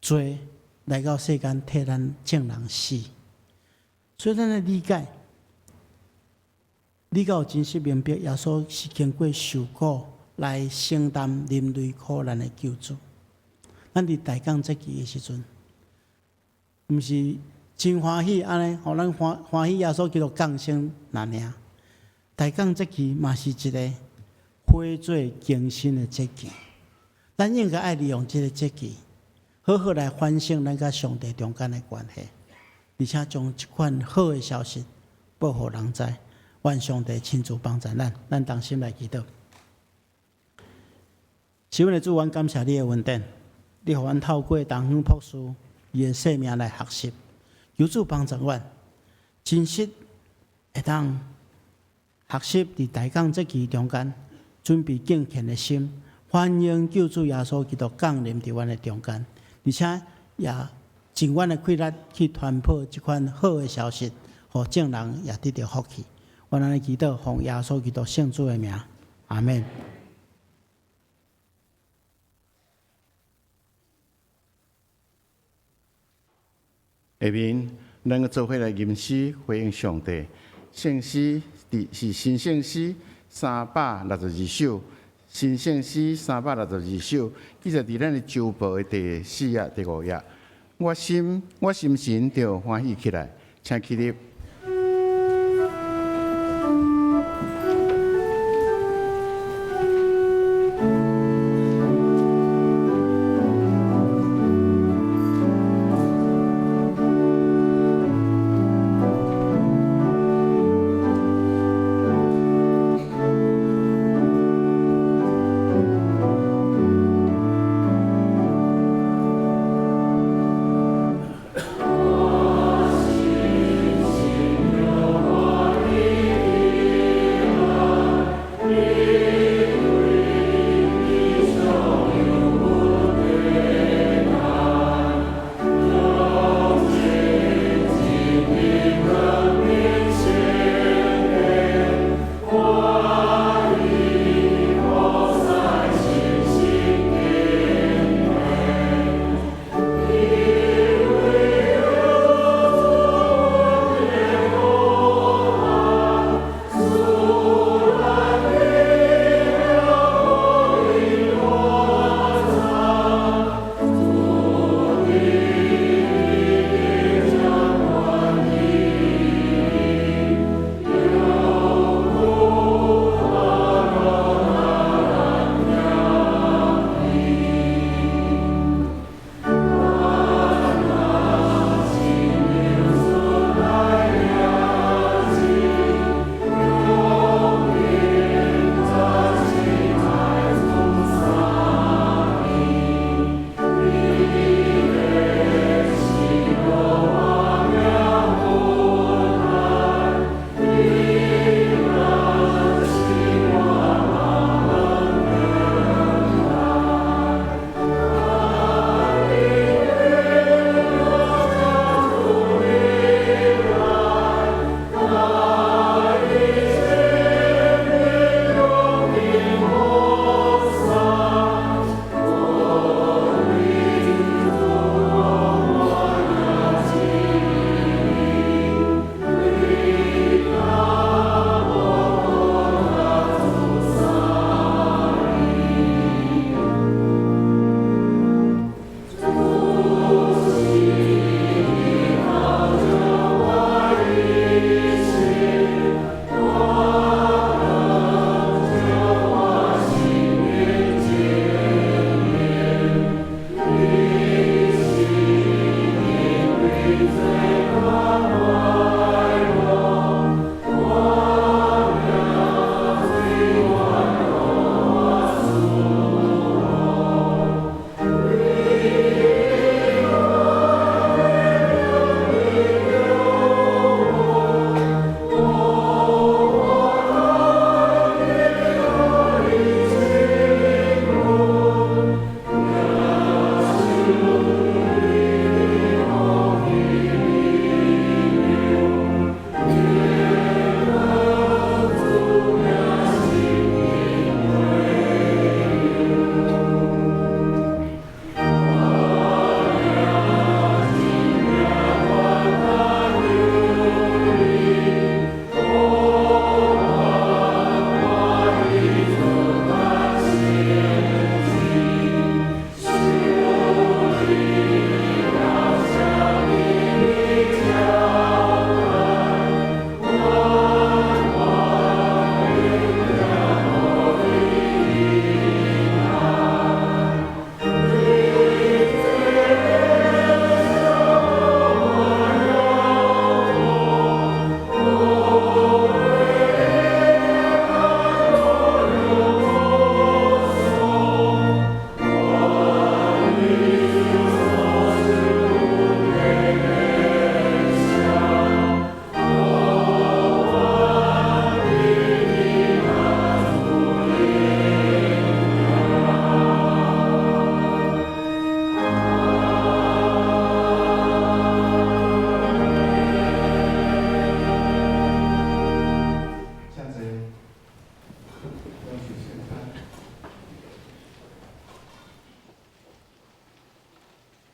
罪来到世间替咱正人死，所以咱来理解，有真实明白，耶稣是经过受苦来承担人类苦难的救主。咱伫大港节期的时阵，毋是真欢喜安尼，互咱欢喜耶稣基督降生那尔。大港节期嘛是一个悔罪更新的节期，咱应该爱利用这个节期，好好来反省咱甲上帝中间的关系，而且将一款好的消息报互人知。愿上帝亲自帮助咱同心来祈祷。是阮的主，阮感谢你的恩典，你互阮透过东方博士伊的生命来学习，求主帮助阮，真实会当学习伫大港节期中间，准备敬虔的心，欢迎救主耶稣基督降临伫阮的中间，而且也尽阮的气力去传播这款好的消息，互众人也得到福气。我安尼祈祷，奉耶稣基督圣主的名，阿门。下面，咱个做伙来吟诗回应上帝。圣诗是新圣诗362首，新圣诗362首，记载伫咱的周报的第4页、第5页。我心神就欢喜起来，请起立。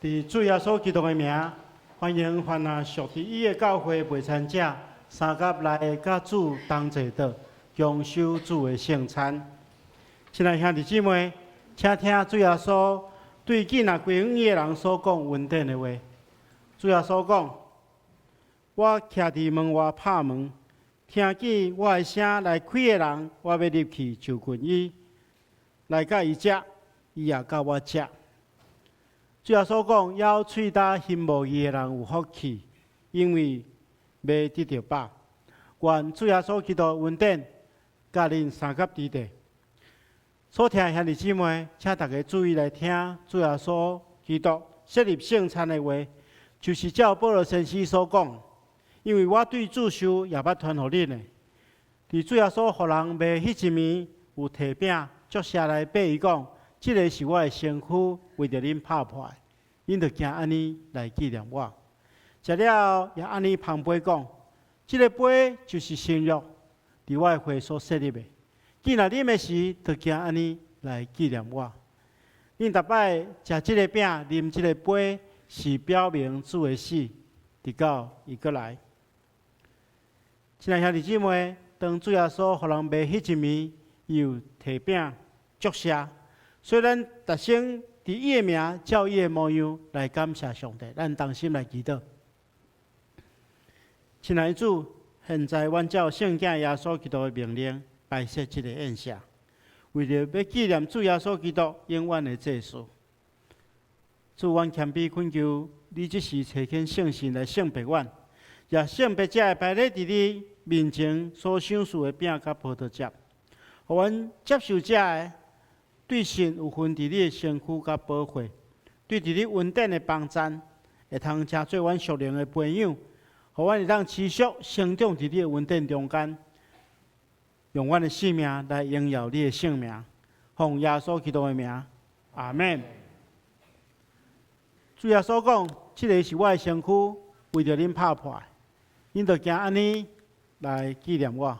伫主耶稣基督的名，欢迎凡那属伫伊的教会陪参者，三甲来甲主同坐道，享受主的圣餐。亲爱兄弟姊妹，请听主耶稣对囡仔归远的人所讲恩典的话。主耶稣讲：“我徛伫门外拍门，听见我的声来开的人，我要入去就近伊，来甲伊食，伊也甲我食。”主耶稣讲：“要喙焦心无义的人有福气，因为要得到饱。”愿主耶稣基督恩典，甲恁三甲伫地。所听的兄弟姊妹，请大家注意来听主耶稣基督设立圣餐的话，就是照保罗先生所讲，因为我对主受也捌传互恁的。伫主耶稣互人卖迄一暝，有摕饼祝谢来爬伊讲。这个是我的身躯，为着恁拍破的，恁着行安尼来纪念我。食了后，也安尼旁杯讲，这个杯就是新约，伫我的会所设立的。既然啉的时，着行安尼来纪念我。恁逐摆食这个饼，啉这个杯，是表明主的死，直到伊过来。亲爱兄弟姊妹，当主耶稣互人卖迄一暝，伊有摕饼祝谢。虽然逐生伫伊的名，照伊的模样来感谢上帝，咱同心来祈祷。亲爱的主，现在阮照圣经耶稣基督的命令，摆设这个宴席，为了要纪念主耶稣基督永远的祭祀。主，阮谦卑恳求你，即时找见圣神来圣别阮，也圣别者摆咧伫你面前所享受的饼甲葡萄汁，互阮接受者的。对神有份伫你的身躯甲保护，对伫你恩典的帮赞，会通成做阮属灵的培养，互阮会当持续成长伫你的恩典中间，用阮的性命来荣耀你的圣名，奉耶稣基督的名，阿门。主耶稣讲，这个是我的身躯，为着恁拍破，恁着行安尼来纪念我。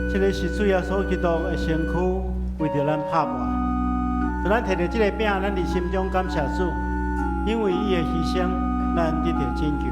这个是主耶稣基督的身躯，为着咱拍破。当咱摕到这个饼，咱伫心中感谢主，因为伊的牺牲，咱得到拯救。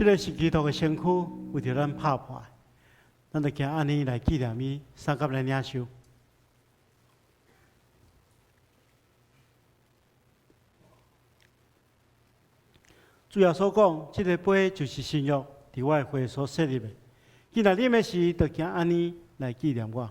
这个是基督的身躯，为着咱拍破的，咱就行安尼来纪念伊，三甲来领受。主要所讲，这个杯就是新约，伫我的会所设立的。既然啉的是，就行安尼来纪念我。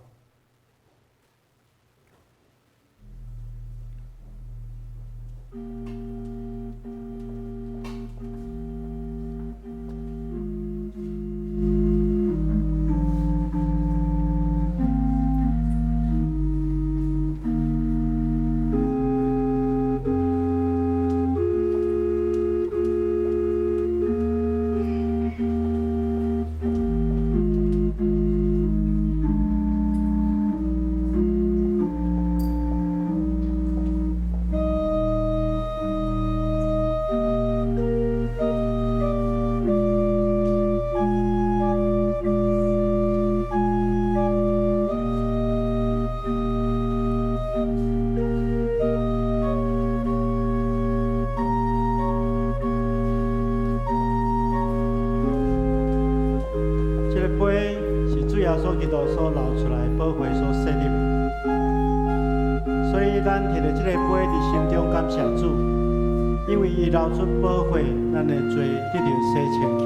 所基督所流出来宝血所设立的，所以咱摕着这个杯伫心中感谢主，因为伊流出宝血，咱的罪得到洗清去。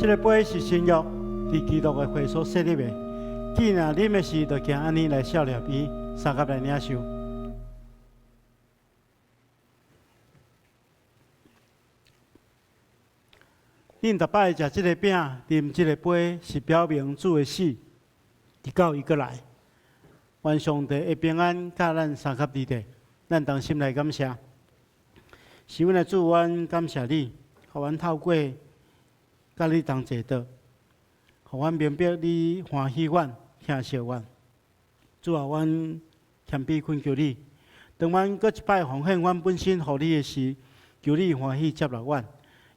这个杯是新约，伫基督的会所设立的。既然啉的时，就行安尼来效念伊，三甲来领受。恁逐摆食即个饼、啉即个杯，是表明主的死，直到伊过来。愿上帝的平安甲咱三甲伫地，咱同心来感谢。是阮的主，阮感谢你，互阮透过甲你同坐倒，互阮明白你欢喜阮、疼惜阮。主啊，阮谦卑恳求你，当阮搁一摆奉献阮本身互你的时，求你欢喜接纳阮，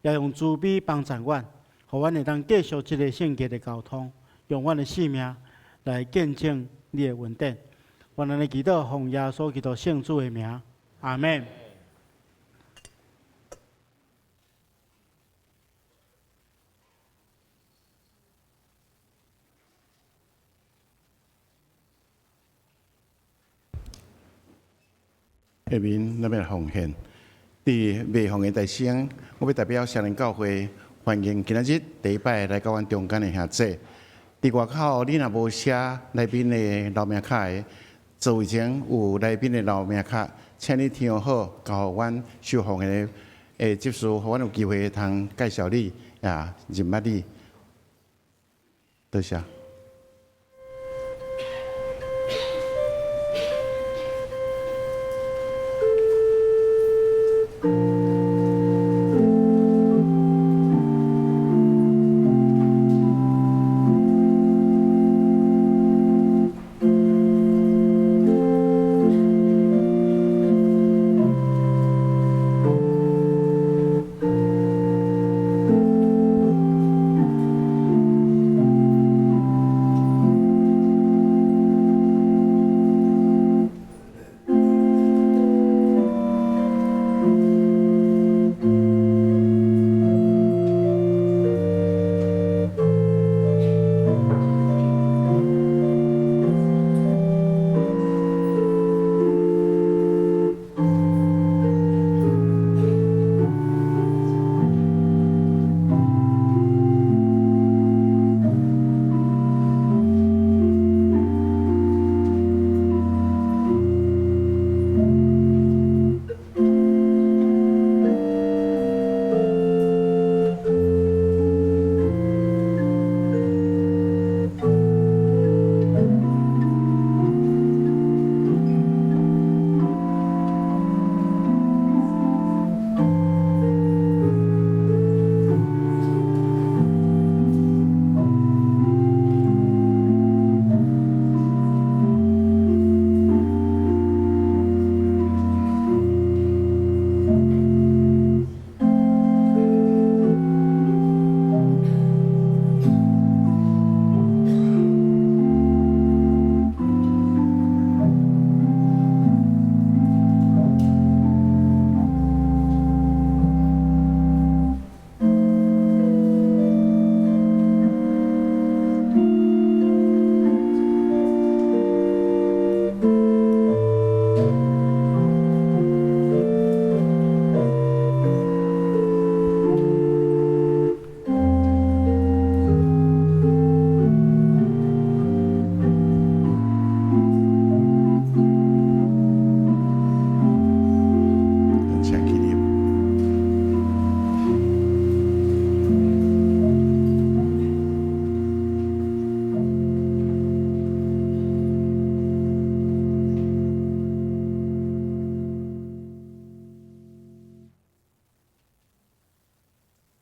也用慈悲帮助阮，互阮会当继续这个圣洁的交通，用阮的性命来见证你的恩典。愿咱的祈祷奉耶稣基督圣主的名，阿门。下面咱要来奉献。伫未奉献大声，我要代表少年教会欢迎今仔日第一摆来到阮中间的兄弟。伫外口，你若无写来宾的留名卡的，座位前有来宾的留名卡，请你听好，交互阮受奉献的执事，互阮有机会通介绍你，也认捌你。多谢。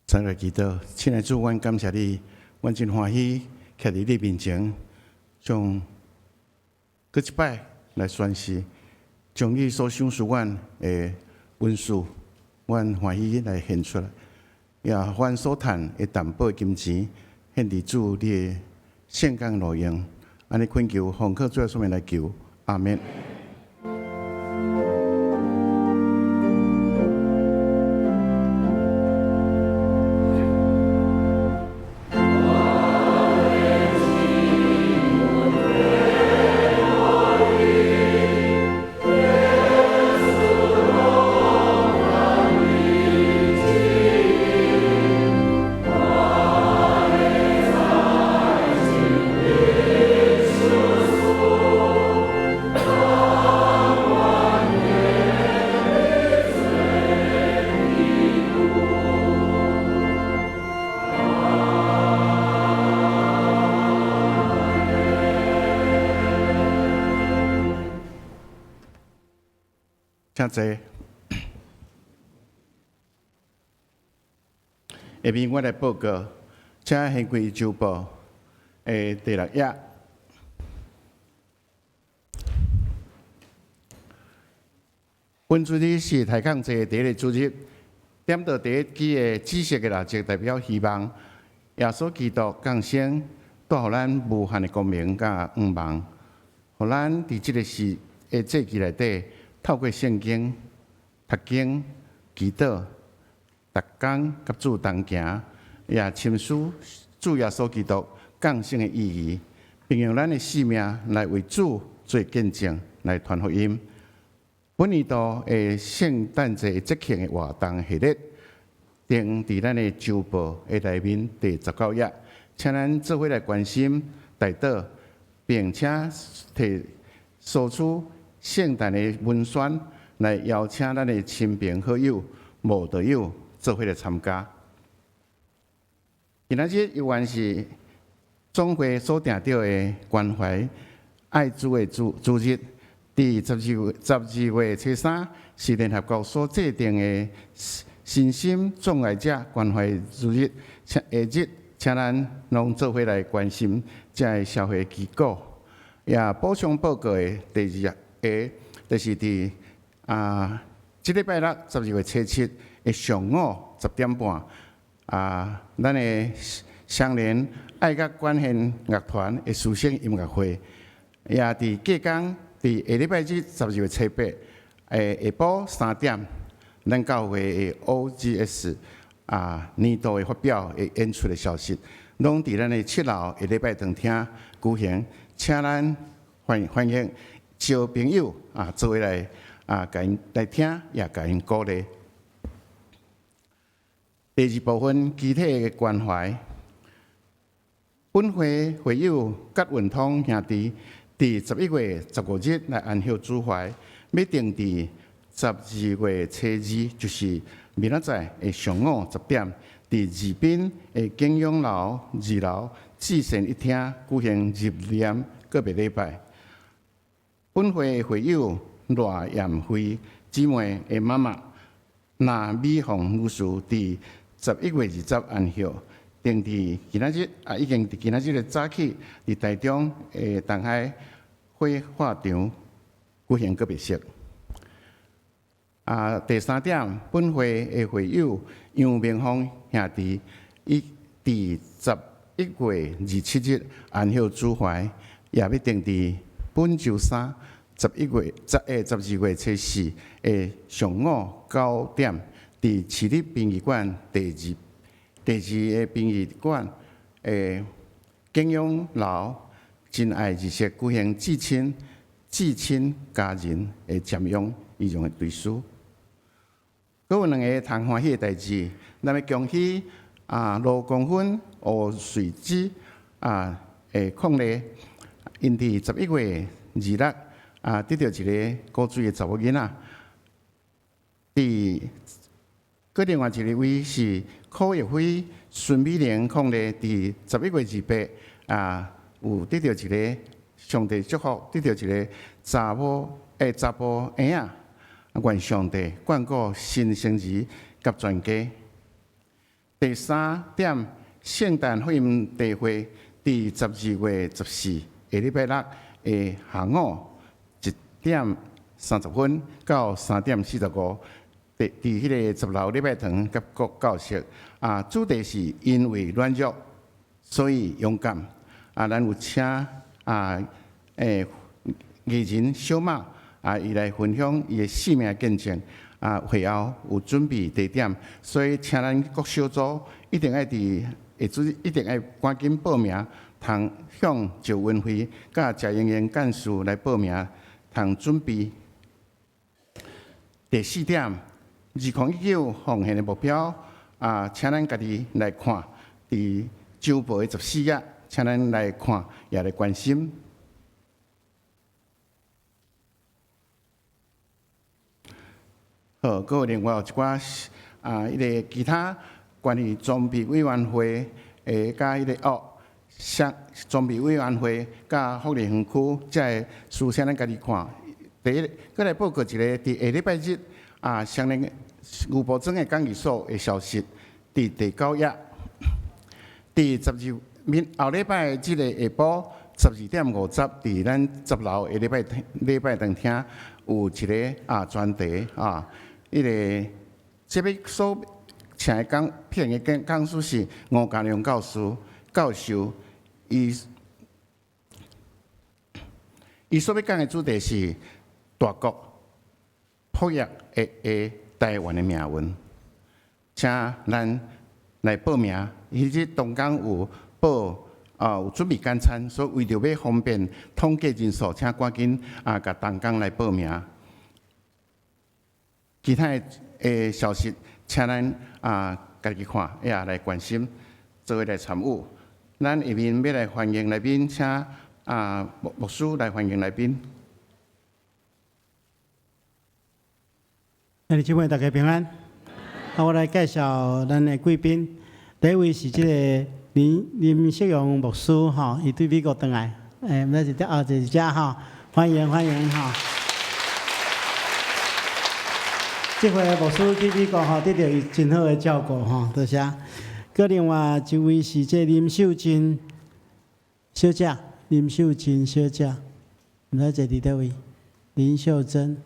三个祈祷，亲爱的主，阮感谢你，阮真欢喜徛伫你面前，将搁一摆来宣誓，将你所赏赐阮的恩赐，阮欢喜来献出来，也阮所赚的淡薄的金钱，献伫主你的圣光路用，安尼恳求，奉靠主耶稣名来求，阿门。请坐。下面我来报告，请宪规周报第6页。本主题是台抗节第一个主日，点到第一期的紫色的蜡烛，代表希望耶稣基督降生，带予咱无限的光明甲愿望，互咱伫即个世的节期内底，透过圣经、读经、祈祷、逐工甲主同行，也深思主耶稣基督降生的意义，并用咱的性命来为主做见证，来传福音。本年度的圣诞节节庆的活动系列，定伫咱的周报的内面第19页，请咱做伙来关心代祷，并且索取圣诞的文宣，来邀请咱的亲朋好友、慕道友做伙来参加。今仔日犹原是总会所定定的关怀爱主的主日。伫12月初3，是联合国所制定的身心障碍者关怀主日。下日，请咱拢做伙来关心这个社会机构。也补充报告的第2个，就是伫即礼拜六12月初7的上午10点半，咱的相连爱甲管弦乐团的私声音乐会，也伫隔工。伫下礼拜日12月初8，下晡3点，咱教会的 OGS 年度的发表的演出的消息，拢伫咱的7楼下礼拜堂厅举行，请咱欢迎招朋友做伙来甲因来听，也甲因鼓励。第2部分具体的关怀，本会会友葛运通兄弟。伫11月15日来安息主怀，要定伫12月初2，就是明仔载的上午10点，伫宜宾的景仰楼2楼至善一厅举行入念个别礼拜。本会的会友赖艳辉姊妹的妈妈那美凤女士伫11月20安息。定伫今仔日已经伫今仔日的早起，伫台中的东海火化场举行告别式。第3点，本会的会友杨明峰兄弟，伊伫11月27日安息主怀，也要定伫本周3、12月初4的上午9点，伫市立殡仪馆第2个殡仪馆景仰楼真爱日式举行至亲家人的瞻仰仪容的对视。阁有2个通欢喜的代志，咱要恭喜罗公芬、吴瑞芝的伉俪，因伫11月26得到一个高水的查某囡仔。搁另外一位是柯玉辉、孙美玲伉俪，伫11月28有得到一个上帝祝福，得到一个查甫婴仔，愿上帝眷顾新生儿甲全家。第3点，圣诞福音大会伫12月14下礼拜六的下午1点30分到3点45。伫迄个10楼礼拜堂甲国教室，主题是因为软弱，所以勇敢。咱有请艺人小马伊来分享伊的生命见证。会后有准备地点，所以请咱各小组一定爱一定爱赶紧报名，通向赵文辉甲谢英英干事来报名，通准备。第4点。2019奉献的目标请咱家己来看，伫周报的14页，请咱来看也来关心。好，阁有另外有一寡迄个其他关于装备委员会甲迄个装备委员会甲福利园区，即个事先咱家己看。第一，再来报告一个，伫下礼拜日双联牛埔庄的讲义所的消息，伫第9页，伫后礼拜即个下晡12:50，伫咱10楼的礼拜堂厅有一个专题迄个这边所请的骗的讲师是吴家良教授，伊所要讲的主题是大国破译的台湾的命运，请咱来报名。迄日东港有有准备简餐，所以为着要方便统计人数，请赶紧甲东港来报名。其他的消息，请咱家己看，也来关心，做伙来参与。咱下面要来欢迎来宾，请牧师来欢迎来宾。兄弟姊妹，大家平安。我来介绍咱的贵宾，第一位是这个林锡荣牧师，伊对美国回来，毋知是就是遮欢迎哈。这回牧师去美国得到伊真好的照顾多谢。佮另外一位是这林秀珍小姐，毋知坐伫倒位？林秀珍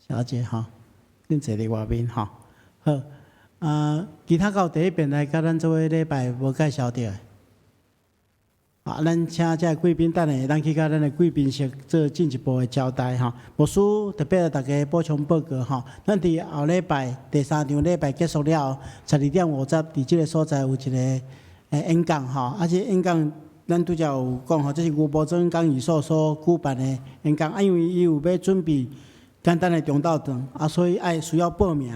小姐恁坐伫外面好，其他到第一遍来甲咱做伙礼拜无介绍到的。咱请这贵宾等下，咱去甲咱的贵宾席做进一步的交代牧师特别大家补充报告咱伫后礼拜第3场礼拜结束了12:50，伫即个所在有一个演讲这演讲咱拄则有讲这是牛埔庄讲义所举办的演讲因为伊有要准备简单的中昼顿所以需要报名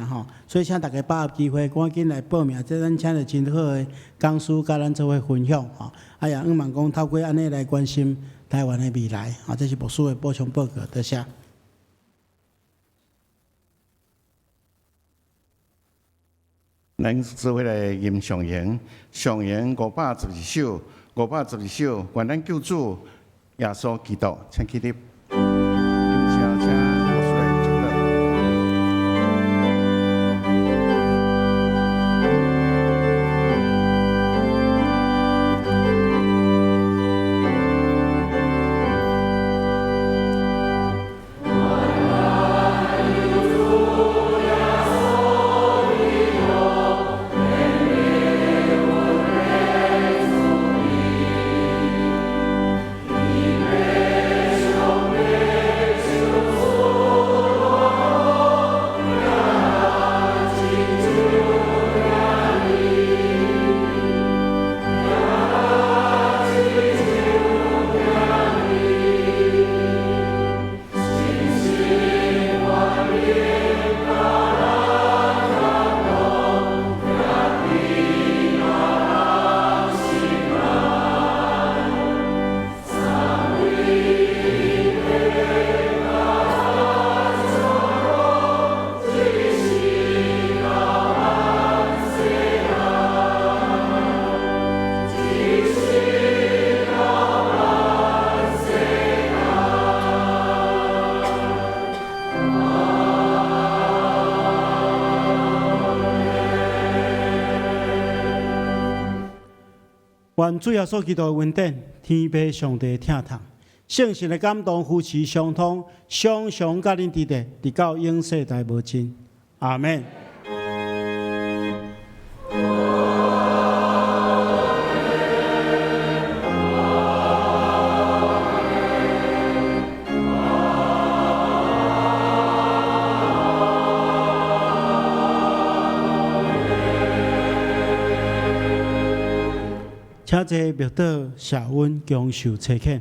所以请大家把握机会赶紧来报名，这咱请到真好的讲师甲咱做伙分享也希望讲透过安尼来关心台湾的未来这是牧师的补充报告，多谢。咱做伙来吟上言512首，愿咱救主耶稣基督，请起立。愿主耶稣基督的恩典，天父上帝听痛，圣神的感动，夫妻相通，常常甲恁伫地，直到永世代无尽。阿门。请坐，默祷谢恩，强受切恳。